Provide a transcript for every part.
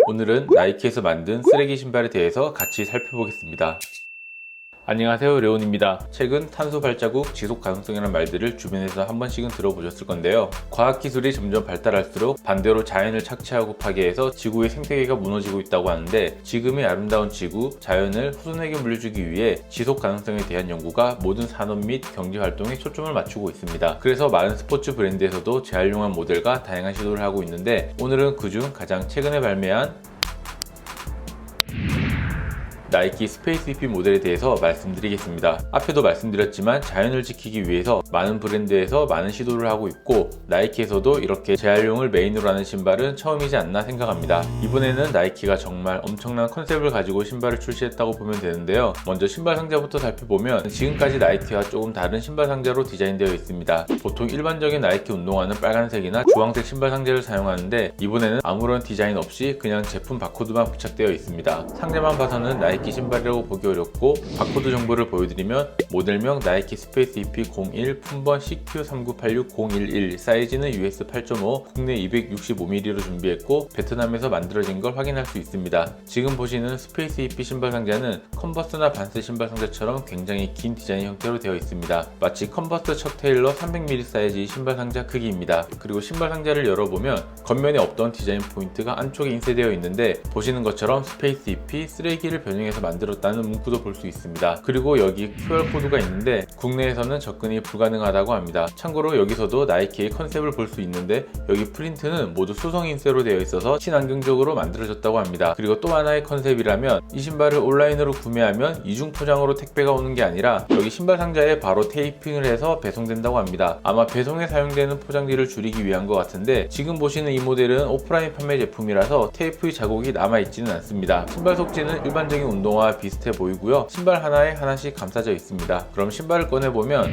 오늘은 나이키에서 만든 쓰레기 신발에 대해서 같이 살펴보겠습니다. 안녕하세요, 레온입니다. 최근 탄소 발자국, 지속 가능성이라는 말들을 주변에서 한 번씩은 들어보셨을 건데요. 과학기술이 점점 발달할수록 반대로 자연을 착취하고 파괴해서 지구의 생태계가 무너지고 있다고 하는데, 지금의 아름다운 지구, 자연을 후손에게 물려주기 위해 지속 가능성에 대한 연구가 모든 산업 및 경제 활동에 초점을 맞추고 있습니다. 그래서 많은 스포츠 브랜드에서도 재활용한 모델과 다양한 시도를 하고 있는데, 오늘은 그중 가장 최근에 발매한 나이키 스페이스 EP 모델에 대해서 말씀드리겠습니다. 앞에도 말씀드렸지만 자연을 지키기 위해서 많은 브랜드에서 많은 시도를 하고 있고, 나이키에서도 이렇게 재활용을 메인으로 하는 신발은 처음이지 않나 생각합니다. 이번에는 나이키가 정말 엄청난 컨셉을 가지고 신발을 출시했다고 보면 되는데요. 먼저 신발 상자부터 살펴보면 지금까지 나이키와 조금 다른 신발 상자로 디자인되어 있습니다. 보통 일반적인 나이키 운동화는 빨간색이나 주황색 신발 상자를 사용하는데, 이번에는 아무런 디자인 없이 그냥 제품 바코드만 부착되어 있습니다. 상자만 봐서는 나이키 신발이라고 보기 어렵고, 바코드 정보를 보여드리면 모델명 나이키 스페이스 EP 01 품번 CQ3986011, 사이즈는 US 8.5, 국내 265mm로 준비했고 베트남에서 만들어진 걸 확인할 수 있습니다. 지금 보시는 스페이스 EP 신발 상자는 컨버스나 반스 신발 상자처럼 굉장히 긴 디자인 형태로 되어 있습니다. 마치 컨버스 척 테일러 300mm 사이즈의 신발 상자 크기입니다. 그리고 신발 상자를 열어보면 겉면에 없던 디자인 포인트가 안쪽에 인쇄되어 있는데, 보시는 것처럼 스페이스 EP 쓰레기를 변형해서 만들었다는 문구도 볼 수 있습니다. 그리고 여기 QR코드가 있는데 국내에서는 접근이 불가능하다고 합니다. 참고로 여기서도 나이키의 컨셉을 볼 수 있는데, 여기 프린트는 모두 수성 인쇄로 되어 있어서 친환경적으로 만들어졌다고 합니다. 그리고 또 하나의 컨셉이라면, 이 신발을 온라인으로 구매하면 이중 포장으로 택배가 오는 게 아니라 여기 신발 상자에 바로 테이핑을 해서 배송된다고 합니다. 아마 배송에 사용되는 포장지를 줄이기 위한 것 같은데, 지금 보시는 이 모델은 오프라인 판매 제품이라서 테이프의 자국이 남아있지는 않습니다. 신발 속지는 일반적인 운동화와 비슷해 보이고요. 신발 하나에 하나씩 감싸져 있습니다. 그럼 신발을 꺼내보면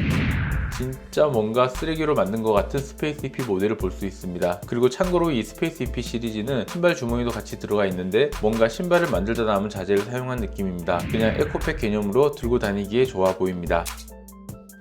진짜 뭔가 쓰레기로 만든 것 같은 스페이스 EP 모델을 볼 수 있습니다. 그리고 참고로 이 스페이스 EP 시리즈는 신발 주머니도 같이 들어가 있는데, 뭔가 신발을 만들다 남은 자재를 사용한 느낌입니다. 그냥 에코백 개념으로 들고 다니기에 좋아 보입니다.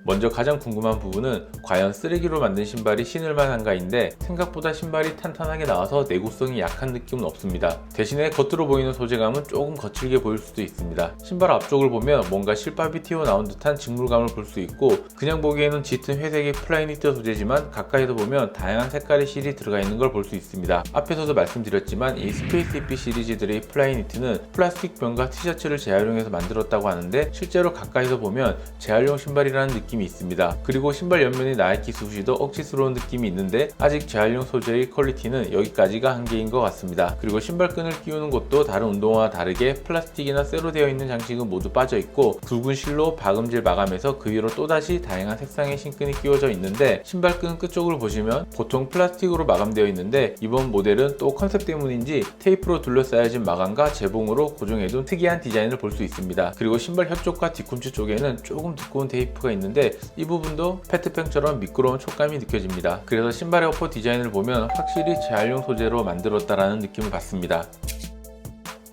먼저 가장 궁금한 부분은 과연 쓰레기로 만든 신발이 신을 만한가인데, 생각보다 신발이 탄탄하게 나와서 내구성이 약한 느낌은 없습니다. 대신에 겉으로 보이는 소재감은 조금 거칠게 보일 수도 있습니다. 신발 앞쪽을 보면 뭔가 실밥이 튀어나온 듯한 직물감을 볼 수 있고, 그냥 보기에는 짙은 회색의 플라이니트 소재지만 가까이서 보면 다양한 색깔의 실이 들어가 있는 걸 볼 수 있습니다. 앞에서도 말씀드렸지만 이 스페이스 EP 시리즈들의 플라이니트는 플라스틱 병과 티셔츠를 재활용해서 만들었다고 하는데, 실제로 가까이서 보면 재활용 신발이라는 느낌이 있습니다. 그리고 신발 옆면의 나이키 숱이도 억지스러운 느낌이 있는데, 아직 재활용 소재의 퀄리티는 여기까지가 한계인 것 같습니다. 그리고 신발끈을 끼우는 것도 다른 운동화와 다르게 플라스틱이나 쇠로 되어 있는 장식은 모두 빠져 있고, 굵은 실로 박음질 마감해서 그 위로 또다시 다양한 색상의 신끈이 끼워져 있는데, 신발끈 끝쪽을 보시면 보통 플라스틱으로 마감되어 있는데, 이번 모델은 또 컨셉 때문인지 테이프로 둘러싸여진 마감과 재봉으로 고정해둔 특이한 디자인을 볼 수 있습니다. 그리고 신발 혀쪽과 뒤꿈치 쪽에는 조금 두꺼운 테이프가 있는데, 이 부분도 페트병처럼 미끄러운 촉감이 느껴집니다. 그래서 신발의 어퍼 디자인을 보면 확실히 재활용 소재로 만들었다라는 느낌을 받습니다.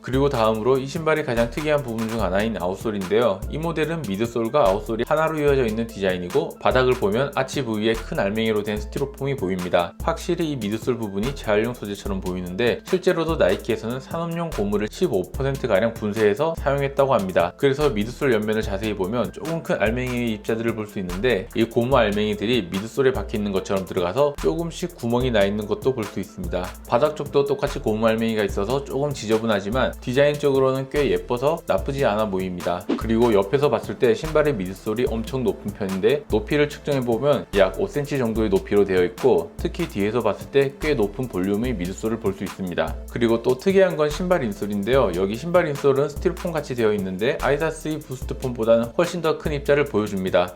그리고 다음으로 이 신발이 가장 특이한 부분 중 하나인 아웃솔인데요. 이 모델은 미드솔과 아웃솔이 하나로 이어져 있는 디자인이고, 바닥을 보면 아치 부위에 큰 알맹이로 된 스티로폼이 보입니다. 확실히 이 미드솔 부분이 재활용 소재처럼 보이는데, 실제로도 나이키에서는 산업용 고무를 15%가량 분쇄해서 사용했다고 합니다. 그래서 미드솔 옆면을 자세히 보면 조금 큰 알맹이의 입자들을 볼 수 있는데, 이 고무 알맹이들이 미드솔에 박혀있는 것처럼 들어가서 조금씩 구멍이 나 있는 것도 볼 수 있습니다. 바닥 쪽도 똑같이 고무 알맹이가 있어서 조금 지저분하지만 디자인적으로는 꽤 예뻐서 나쁘지 않아 보입니다. 그리고 옆에서 봤을 때 신발의 미드솔이 엄청 높은 편인데, 높이를 측정해보면 약 5cm 정도의 높이로 되어 있고, 특히 뒤에서 봤을 때 꽤 높은 볼륨의 미드솔을 볼 수 있습니다. 그리고 또 특이한 건 신발 인솔인데요. 여기 신발 인솔은 스티로폼 같이 되어 있는데, 아디다스의 부스트폼보다는 훨씬 더 큰 입자를 보여줍니다.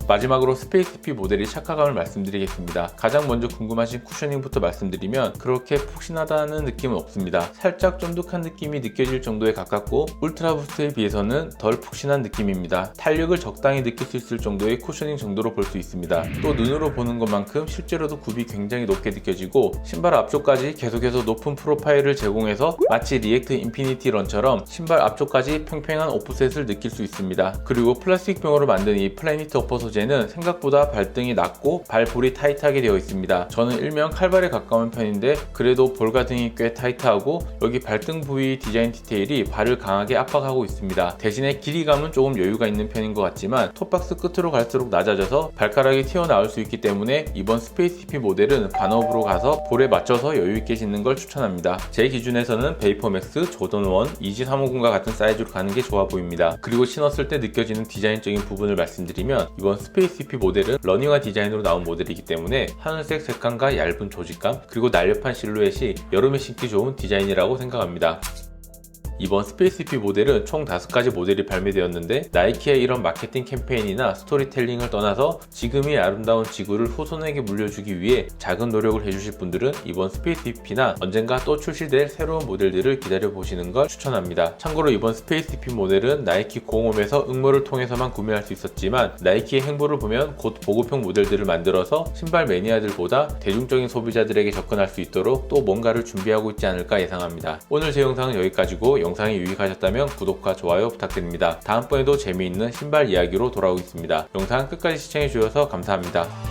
마지막으로 스페이스 EP 모델의 착화감을 말씀드리겠습니다. 가장 먼저 궁금하신 쿠셔닝부터 말씀드리면, 그렇게 푹신하다는 느낌은 없습니다. 살짝 쫀득한 느낌이 느껴질 정도에 가깝고, 울트라 부스트에 비해서는 덜 푹신한 느낌입니다. 탄력을 적당히 느낄 수 있을 정도의 쿠셔닝 정도로 볼 수 있습니다. 또 눈으로 보는 것만큼 실제로도 굽이 굉장히 높게 느껴지고, 신발 앞쪽까지 계속해서 높은 프로파일을 제공해서 마치 리액트 인피니티 런처럼 신발 앞쪽까지 팽팽한 오프셋을 느낄 수 있습니다. 그리고 플라스틱 병으로 만든 이 플래니트 어퍼 소재 소재는 생각보다 발등이 낮고 발볼이 타이트하게 되어 있습니다. 저는 일명 칼발에 가까운 편인데 그래도 볼가등이 꽤 타이트하고 여기 발등 부위 디자인 디테일이 발을 강하게 압박하고 있습니다. 대신에 길이감은 조금 여유가 있는 편인 것 같지만 톱박스 끝으로 갈수록 낮아져서 발가락이 튀어나올 수 있기 때문에 이번 스페이스 EP 모델은 반업으로 가서 볼에 맞춰서 여유있게 신는 걸 추천합니다. 제 기준에서는 베이퍼맥스, 조던1, 이지 350과 같은 사이즈로 가는 게 좋아 보입니다. 그리고 신었을 때 느껴지는 디자인적인 부분을 말씀드리면 이번 스페이스 EP 모델은 러닝화 디자인으로 나온 모델이기 때문에 하늘색 색감과 얇은 조직감 그리고 날렵한 실루엣이 여름에 신기 좋은 디자인이라고 생각합니다. 이번 스페이스 EP 모델은 총 5가지 모델이 발매되었는데 나이키의 이런 마케팅 캠페인이나 스토리텔링을 떠나서 지금이 아름다운 지구를 후손에게 물려주기 위해 작은 노력을 해주실 분들은 이번 스페이스 EP나 언젠가 또 출시될 새로운 모델들을 기다려보시는 걸 추천합니다. 참고로 이번 스페이스 EP 모델은 나이키 공홈에서 응모를 통해서만 구매할 수 있었지만 나이키의 행보를 보면 곧 보급형 모델들을 만들어서 신발 매니아들보다 대중적인 소비자들에게 접근할 수 있도록 또 뭔가를 준비하고 있지 않을까 예상합니다. 오늘 제 영상은 여기까지고 영상이 유익하셨다면 구독과 좋아요 부탁드립니다. 다음번에도 재미있는 신발 이야기로 돌아오겠습니다. 영상 끝까지 시청해주셔서 감사합니다.